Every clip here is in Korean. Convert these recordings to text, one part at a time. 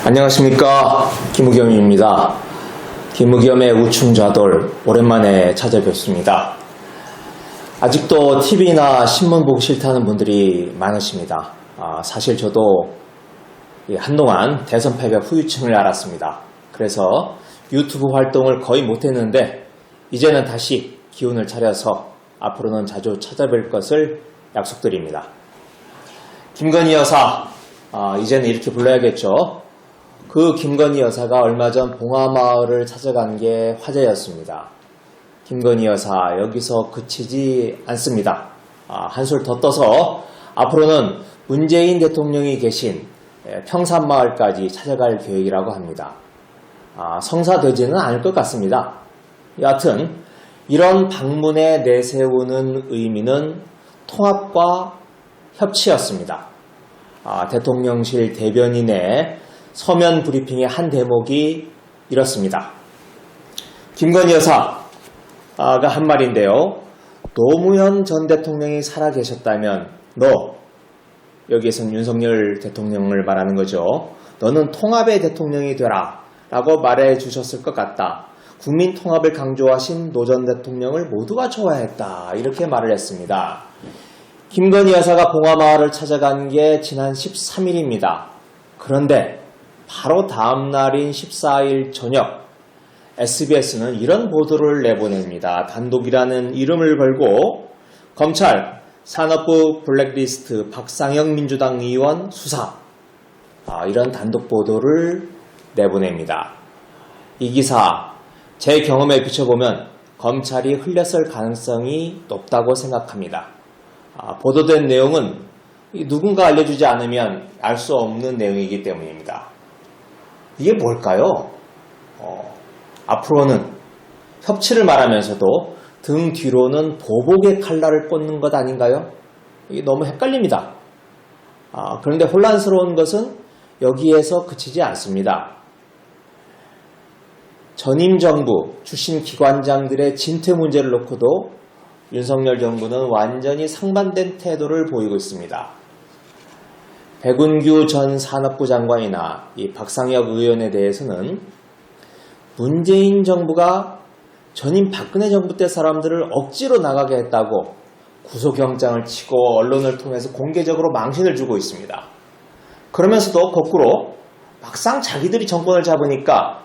안녕하십니까, 김우겸입니다. 김우겸의 우충좌돌 오랜만에 찾아뵙습니다. 아직도 TV나 신문 보기 싫다는 분들이 많으십니다. 사실 저도 한동안 대선 패배 후유증을 앓았습니다. 그래서 유튜브 활동을 거의 못했는데 이제는 다시 기운을 차려서 앞으로는 자주 찾아뵐 것을 약속드립니다. 김건희 여사, 이제는 이렇게 불러야겠죠. 그 김건희 여사가 얼마 전 봉화마을을 찾아간 게 화제였습니다. 김건희 여사 여기서 그치지 않습니다. 한술 더 떠서 앞으로는 문재인 대통령이 계신 평산마을까지 찾아갈 계획이라고 합니다. 성사되지는 않을 것 같습니다. 여하튼 이런 방문에 내세우는 의미는 통합과 협치였습니다. 대통령실 대변인의 서면 브리핑의 한 대목이 이렇습니다. 김건희 여사가 한 말인데요. 노무현 전 대통령이 살아계셨다면 여기에서는 윤석열 대통령을 말하는 거죠. 너는 통합의 대통령이 되라 라고 말해 주셨을 것 같다. 국민 통합을 강조하신 노 전 대통령을 모두가 좋아했다. 이렇게 말을 했습니다. 김건희 여사가 봉화마을을 찾아간 게 지난 13일입니다. 그런데 바로 다음 날인 14일 저녁 SBS는 이런 보도를 내보냅니다. 단독이라는 이름을 걸고 검찰 산업부 블랙리스트 박상영 민주당 의원 수사, 이런 단독 보도를 내보냅니다. 이 기사 제 경험에 비춰보면 검찰이 흘렸을 가능성이 높다고 생각합니다. 보도된 내용은 누군가 알려주지 않으면 알 수 없는 내용이기 때문입니다. 이게 뭘까요? 앞으로는 협치를 말하면서도 등 뒤로는 보복의 칼날을 꽂는 것 아닌가요? 이게 너무 헷갈립니다. 그런데 혼란스러운 것은 여기에서 그치지 않습니다. 전임 정부 출신 기관장들의 진퇴 문제를 놓고도 윤석열 정부는 완전히 상반된 태도를 보이고 있습니다. 백운규 전 산업부 장관이나 이 박상혁 의원에 대해서는 문재인 정부가 전임 박근혜 정부 때 사람들을 억지로 나가게 했다고 구속영장을 치고 언론을 통해서 공개적으로 망신을 주고 있습니다. 그러면서도 거꾸로 막상 자기들이 정권을 잡으니까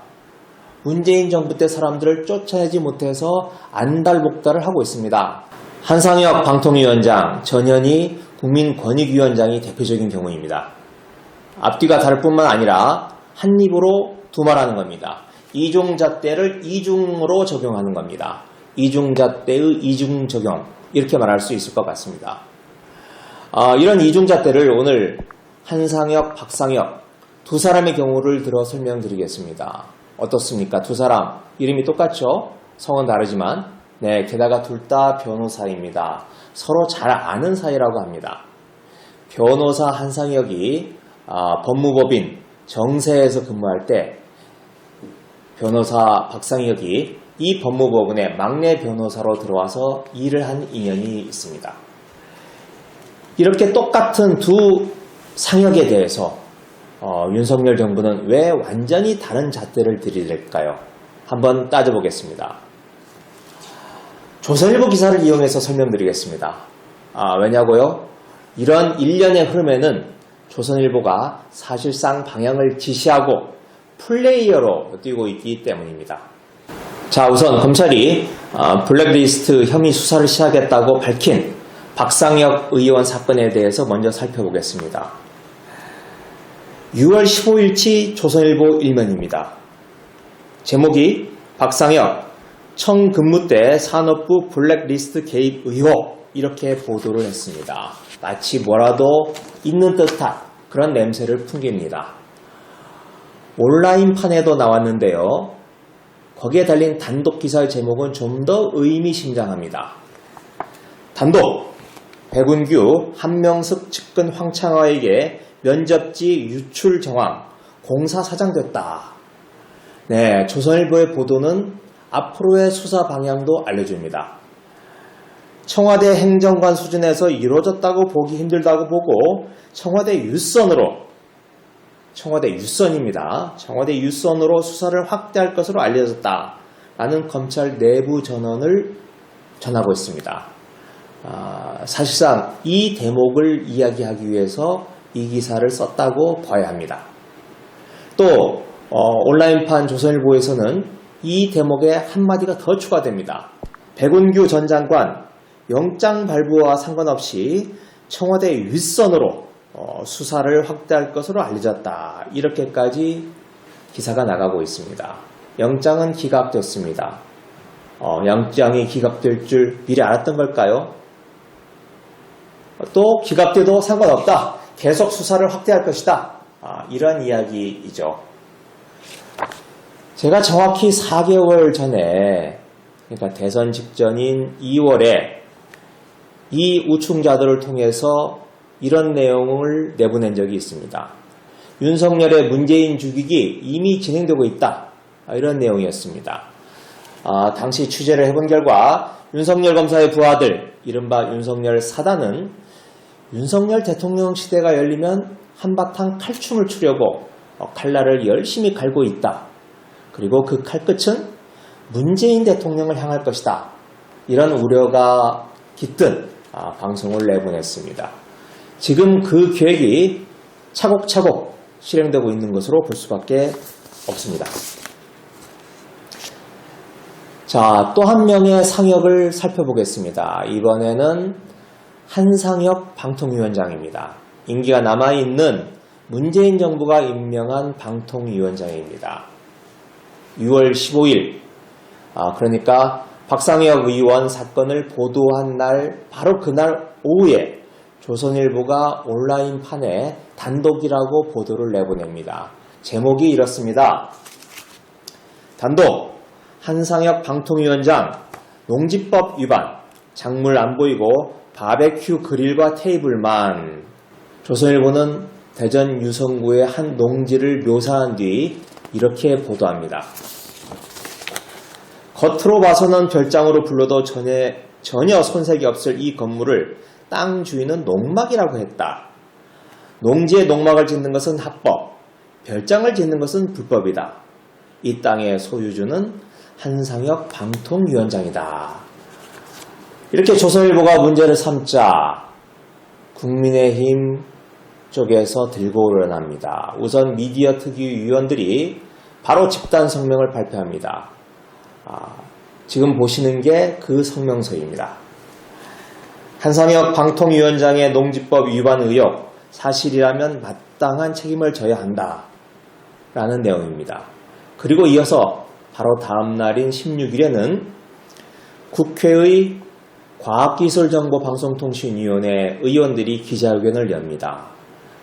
문재인 정부 때 사람들을 쫓아내지 못해서 안달복달을 하고 있습니다. 한상혁 방통위원장, 전현희 국민권익위원장이 대표적인 경우입니다. 앞뒤가 다를 뿐만 아니라 한 입으로 두말하는 겁니다. 이중잣대를 이중으로 적용하는 겁니다. 이중잣대의 이중 적용, 이렇게 말할 수 있을 것 같습니다. 이런 이중잣대를 오늘 한상혁, 박상혁 두 사람의 경우를 들어 설명드리겠습니다. 어떻습니까? 두 사람 이름이 똑같죠? 성은 다르지만 게다가 둘 다 변호사입니다. 서로 잘 아는 사이라고 합니다. 변호사 한상혁이 법무법인 정세에서 근무할 때 변호사 박상혁이 이 법무법인의 막내 변호사로 들어와서 일을 한 인연이 있습니다. 이렇게 똑같은 두 상혁에 대해서 윤석열 정부는 왜 완전히 다른 잣대를 들이댈까요? 한번 따져보겠습니다. 조선일보 기사를 이용해서 설명드리겠습니다. 왜냐고요? 이런 일련의 흐름에는 조선일보가 사실상 방향을 지시하고 플레이어로 뛰고 있기 때문입니다. 자, 우선 검찰이 블랙리스트 혐의 수사를 시작했다고 밝힌 박상혁 의원 사건에 대해서 먼저 살펴보겠습니다. 6월 15일치 조선일보 일면입니다. 제목이 박상혁 청근무 때 산업부 블랙리스트 개입 의혹, 이렇게 보도를 했습니다. 마치 뭐라도 있는 듯한 그런 냄새를 풍깁니다. 온라인판에도 나왔는데요. 거기에 달린 단독 기사의 제목은 좀 더 의미심장합니다. 단독! 백운규, 한명숙 측근 황창화에게 면접지 유출 정황, 공사 사장됐다. 조선일보의 보도는 앞으로의 수사 방향도 알려줍니다. 청와대 행정관 수준에서 이루어졌다고 보기 힘들다고 보고 청와대 윗선으로 청와대 유선입니다. 청와대 유선으로 수사를 확대할 것으로 알려졌다라는 검찰 내부 전언을 전하고 있습니다. 사실상 이 대목을 이야기하기 위해서 이 기사를 썼다고 봐야 합니다. 또 온라인판 조선일보에서는 이 대목에 한마디가 더 추가됩니다. 백운규 전 장관 영장 발부와 상관없이 청와대 윗선으로 수사를 확대할 것으로 알려졌다. 이렇게까지 기사가 나가고 있습니다. 영장은 기각됐습니다. 영장이 기각될 줄 미리 알았던 걸까요? 또 기각돼도 상관없다. 계속 수사를 확대할 것이다. 이런 이야기이죠. 제가 정확히 4개월 전에, 그러니까 대선 직전인 2월에 이 우충자들을 통해서 이런 내용을 내보낸 적이 있습니다. 윤석열의 문재인 죽이기 이미 진행되고 있다. 이런 내용이었습니다. 당시 취재를 해본 결과 윤석열 검사의 부하들, 이른바 윤석열 사단은 윤석열 대통령 시대가 열리면 한바탕 칼춤을 추려고 칼날을 열심히 갈고 있다. 그리고 그 칼끝은 문재인 대통령을 향할 것이다. 이런 우려가 깃든 방송을 내보냈습니다. 지금 그 계획이 차곡차곡 실행되고 있는 것으로 볼 수밖에 없습니다. 자, 또 한 명의 상역을 살펴보겠습니다. 이번에는 한상혁 방통위원장입니다. 임기가 남아있는 문재인 정부가 임명한 방통위원장입니다. 6월 15일, 그러니까 박상혁 의원 사건을 보도한 날, 바로 그날 오후에 조선일보가 온라인판에 단독이라고 보도를 내보냅니다. 제목이 이렇습니다. 단독, 한상혁 방통위원장 농지법 위반, 작물 안 보이고 바베큐 그릴과 테이블만. 조선일보는 대전 유성구의 한 농지를 묘사한 뒤 이렇게 보도합니다. 겉으로 봐서는 별장으로 불러도 전혀 손색이 없을 이 건물을 땅 주인은 농막이라고 했다. 농지에 농막을 짓는 것은 합법, 별장을 짓는 것은 불법이다. 이 땅의 소유주는 한상혁 방통위원장이다. 이렇게 조선일보가 문제를 삼자 국민의힘 쪽에서 들고 일어납니다. 우선 미디어 특위 위원들이 바로 집단 성명을 발표합니다. 지금 보시는 게 그 성명서입니다. 한상혁 방통위원장의 농지법 위반 의혹, 사실이라면 마땅한 책임을 져야 한다. 라는 내용입니다. 그리고 이어서 바로 다음 날인 16일에는 국회의 과학기술정보방송통신위원회 의원들이 기자회견을 엽니다.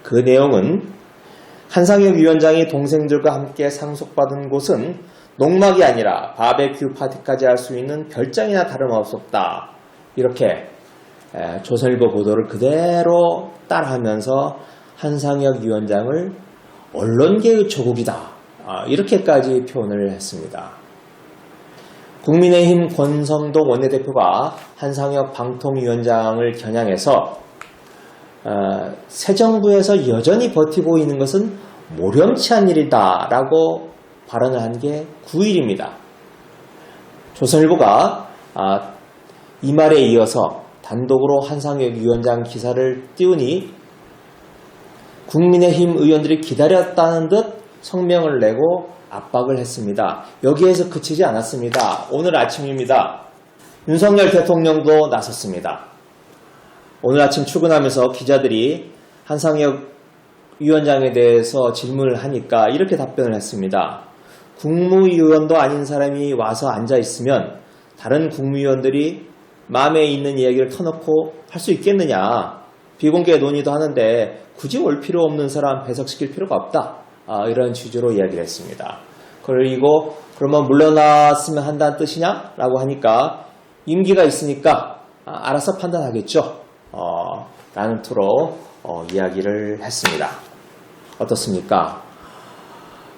그 내용은 한상혁 위원장이 동생들과 함께 상속받은 곳은 농막이 아니라 바베큐 파티까지 할 수 있는 별장이나 다름없었다. 이렇게 조선일보 보도를 그대로 따라하면서 한상혁 위원장을 언론계의 조국이다. 이렇게까지 표현을 했습니다. 국민의힘 권성동 원내대표가 한상혁 방통위원장을 겨냥해서 새 정부에서 여전히 버티고 있는 것은 모렴치한 일이다 라고 발언을 한 게 9일입니다. 조선일보가 이 말에 이어서 단독으로 한상혁 위원장 기사를 띄우니 국민의힘 의원들이 기다렸다는 듯 성명을 내고 압박을 했습니다. 여기에서 그치지 않았습니다. 오늘 아침입니다. 윤석열 대통령도 나섰습니다. 오늘 아침 출근하면서 기자들이 한상혁 위원장에 대해서 질문을 하니까 이렇게 답변을 했습니다. 국무위원도 아닌 사람이 와서 앉아있으면 다른 국무위원들이 마음에 있는 이야기를 터놓고 할 수 있겠느냐. 비공개 논의도 하는데 굳이 올 필요 없는 사람 배석시킬 필요가 없다. 이런 취지로 이야기를 했습니다. 그리고 그러면 물러났으면 한다는 뜻이냐? 라고 하니까 임기가 있으니까 알아서 판단하겠죠. 라는 투로 이야기를 했습니다. 어떻습니까?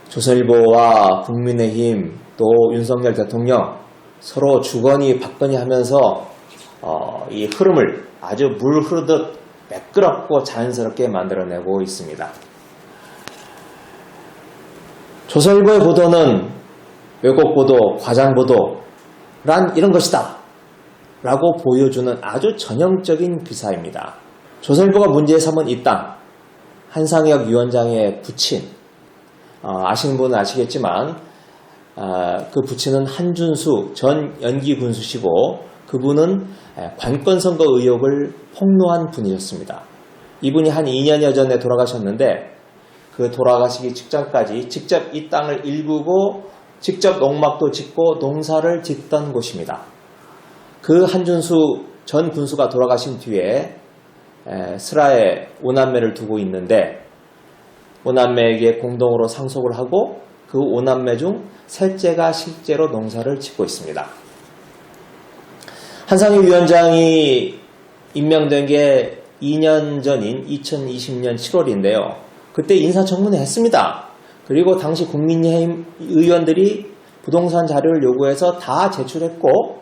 조선일보와 국민의힘 또 윤석열 대통령 서로 주거니 받거니 하면서 이 흐름을 아주 물 흐르듯 매끄럽고 자연스럽게 만들어내고 있습니다. 조선일보의 보도는 왜곡 보도, 과장 보도란 이런 것이다 라고 보여주는 아주 전형적인 기사입니다. 조선일보가 문제에 삼은 이 땅, 한상혁 위원장의 부친, 아시는 분은 아시겠지만 그 부친은 한준수 전 연기군수시고 그분은 관건선거 의혹을 폭로한 분이셨습니다. 이분이 한 2년여 전에 돌아가셨는데 그 돌아가시기 직전까지 직접 이 땅을 일구고 직접 농막도 짓고 농사를 짓던 곳입니다. 그 한준수 전 군수가 돌아가신 뒤에 슬하에 5남매를 두고 있는데 5남매에게 공동으로 상속을 하고 그 5남매 중 셋째가 실제로 농사를 짓고 있습니다. 한상혁 위원장이 임명된 게 2년 전인 2020년 7월인데요. 그때 인사청문회 했습니다. 그리고 당시 국민의힘 의원들이 부동산 자료를 요구해서 다 제출했고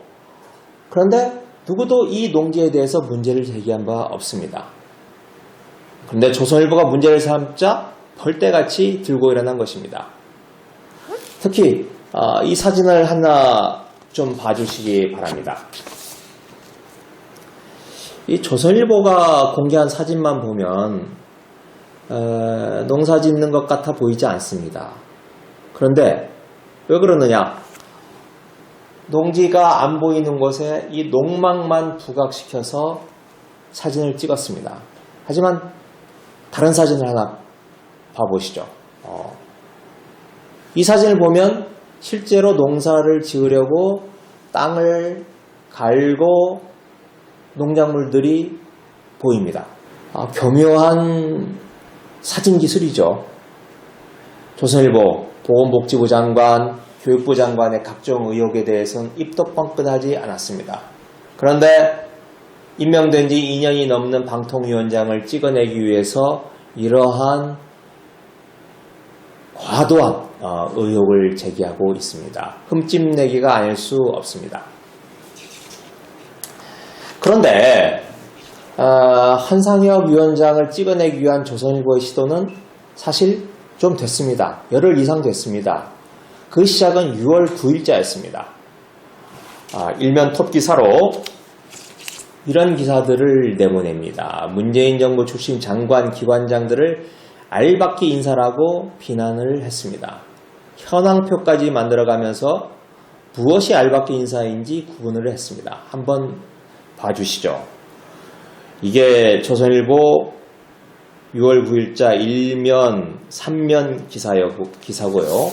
그런데 누구도 이 농지에 대해서 문제를 제기한 바 없습니다. 그런데 조선일보가 문제를 삼자 벌떼같이 들고 일어난 것입니다. 특히 이 사진을 하나 좀 봐주시기 바랍니다. 이 조선일보가 공개한 사진만 보면 농사 짓는 것 같아 보이지 않습니다. 그런데 왜 그러느냐? 농지가 안 보이는 곳에 이 농막만 부각시켜서 사진을 찍었습니다. 하지만 다른 사진을 하나 봐보시죠. 이 사진을 보면 실제로 농사를 지으려고 땅을 갈고 농작물들이 보입니다. 교묘한 사진 기술이죠. 조선일보, 보건복지부 장관, 교육부 장관의 각종 의혹에 대해서는 입도 뻥끗하지 않았습니다. 그런데 임명된 지 2년이 넘는 방통위원장을 찍어내기 위해서 이러한 과도한 의혹을 제기하고 있습니다. 흠집내기가 아닐 수 없습니다. 그런데 한상혁 위원장을 찍어내기 위한 조선일보의 시도는 사실 좀 됐습니다. 열흘 이상 됐습니다. 그 시작은 6월 9일자였습니다. 일면 톱 기사로 이런 기사들을 내보냅니다. 문재인 정부 출신 장관, 기관장들을 알박기 인사라고 비난을 했습니다. 현황표까지 만들어가면서 무엇이 알박기 인사인지 구분을 했습니다. 한번 봐주시죠. 이게 조선일보 6월 9일자 1면, 3면 기사고요.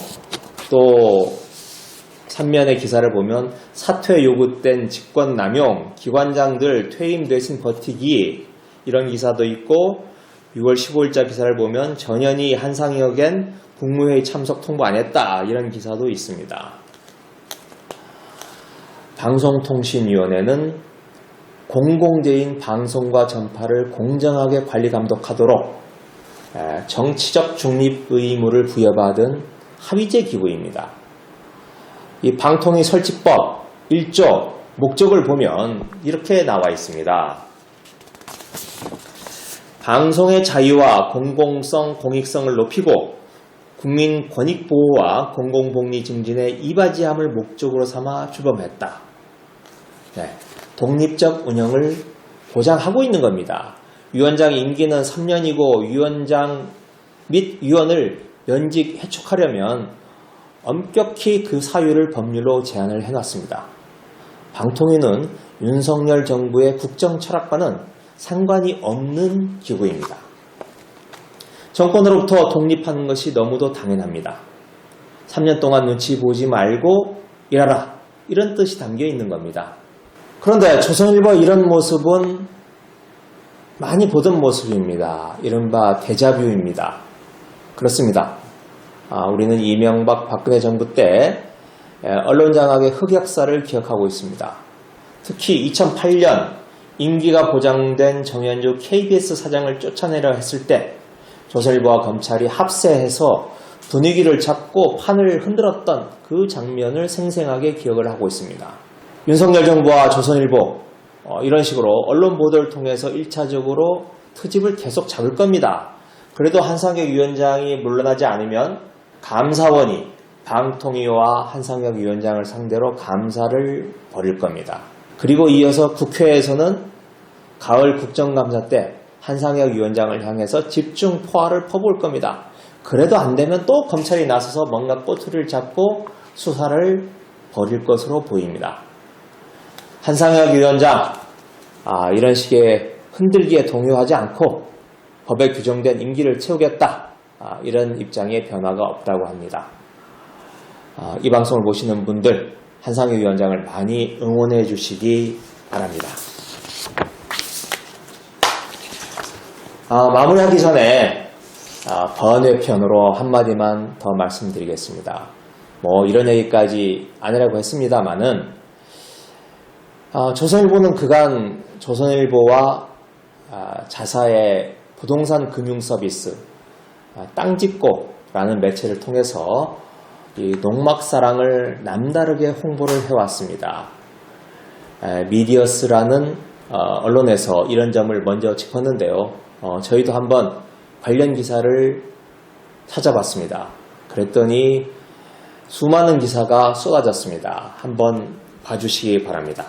또 3면의 기사를 보면 사퇴 요구된 직권남용, 기관장들 퇴임 대신 버티기 이런 기사도 있고 6월 15일자 기사를 보면 전현희 한상혁엔 국무회의 참석 통보 안 했다 이런 기사도 있습니다. 방송통신위원회는 공공재인 방송과 전파를 공정하게 관리 감독하도록 정치적 중립 의무를 부여받은 합의제 기구입니다. 이 방통위 설치법 1조 목적을 보면 이렇게 나와 있습니다. 방송의 자유와 공공성, 공익성을 높이고 국민 권익 보호와 공공복리 증진에 이바지함을 목적으로 삼아 주범했다. 독립적 운영을 보장하고 있는 겁니다. 위원장 임기는 3년이고 위원장 및 위원을 면직 해촉하려면 엄격히 그 사유를 법률로 제한을 해놨습니다. 방통위는 윤석열 정부의 국정 철학과는 상관이 없는 기구입니다. 정권으로부터 독립하는 것이 너무도 당연합니다. 3년 동안 눈치 보지 말고 일하라 이런 뜻이 담겨 있는 겁니다. 그런데 조선일보 이런 모습은 많이 보던 모습입니다. 이른바 데자뷰입니다. 그렇습니다. 우리는 이명박 박근혜 정부 때 언론장악의 흑역사를 기억하고 있습니다. 특히 2008년 임기가 보장된 정현주 KBS 사장을 쫓아내려 했을 때 조선일보와 검찰이 합세해서 분위기를 잡고 판을 흔들었던 그 장면을 생생하게 기억을 하고 있습니다. 윤석열 정부와 조선일보 이런 식으로 언론 보도를 통해서 1차적으로 트집을 계속 잡을 겁니다. 그래도 한상혁 위원장이 물러나지 않으면 감사원이 방통위와 한상혁 위원장을 상대로 감사를 벌일 겁니다. 그리고 이어서 국회에서는 가을 국정감사 때 한상혁 위원장을 향해서 집중 포화를 퍼부을 겁니다. 그래도 안 되면 또 검찰이 나서서 뭔가 꼬투리를 잡고 수사를 벌일 것으로 보입니다. 한상혁 위원장, 이런 식의 흔들기에 동요하지 않고 법에 규정된 임기를 채우겠다. 이런 입장에 변화가 없다고 합니다. 이 방송을 보시는 분들 한상혁 위원장을 많이 응원해 주시기 바랍니다. 마무리하기 전에 번외편으로 한마디만 더 말씀드리겠습니다. 이런 얘기까지 안 하려고 했습니다만은 조선일보는 그간 조선일보와 자사의 부동산 금융 서비스 땅짓고라는 매체를 통해서 이 농막사랑을 남다르게 홍보를 해왔습니다. 미디어스라는 언론에서 이런 점을 먼저 짚었는데요. 저희도 한번 관련 기사를 찾아봤습니다. 그랬더니 수많은 기사가 쏟아졌습니다. 한번 봐주시기 바랍니다.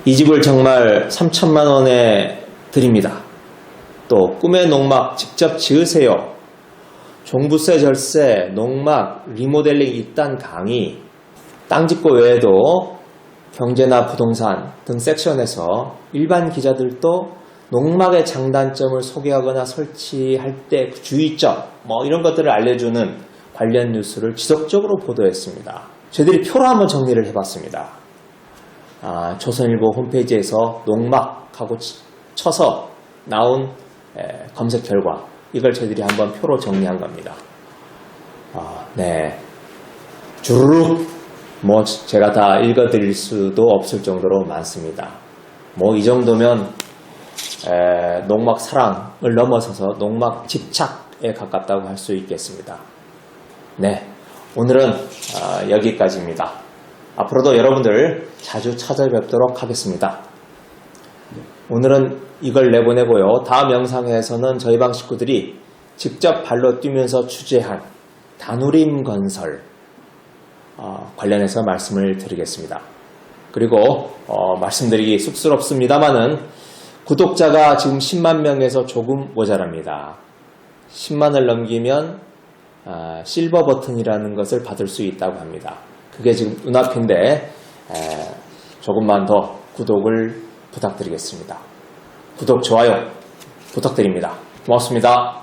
이 집을 정말 3천만 원에 드립니다. 또 꿈의 농막 직접 지으세요. 종부세 절세, 농막, 리모델링 입단 강의, 땅짓고 외에도 경제나 부동산 등 섹션에서 일반 기자들도 농막의 장단점을 소개하거나 설치할 때 주의점 이런 것들을 알려주는 관련 뉴스를 지속적으로 보도했습니다. 저희들이 표로 한번 정리를 해봤습니다. 조선일보 홈페이지에서 농막하고 쳐서 나온 검색 결과 이걸 저희들이 한번 표로 정리한 겁니다. 네, 주르륵 제가 다 읽어드릴 수도 없을 정도로 많습니다. 이 정도면 농막 사랑을 넘어서서 농막 집착에 가깝다고 할 수 있겠습니다. 네, 오늘은 여기까지입니다. 앞으로도 여러분들 자주 찾아뵙도록 하겠습니다. 오늘은 이걸 내보내고요. 다음 영상에서는 저희 방 식구들이 직접 발로 뛰면서 취재한 다누림 건설 관련해서 말씀을 드리겠습니다. 그리고 말씀드리기 쑥스럽습니다만은 구독자가 지금 10만 명에서 조금 모자랍니다. 10만을 넘기면 실버 버튼이라는 것을 받을 수 있다고 합니다. 그게 지금 눈앞인데 조금만 더 구독을 부탁드리겠습니다. 구독, 좋아요 부탁드립니다. 고맙습니다.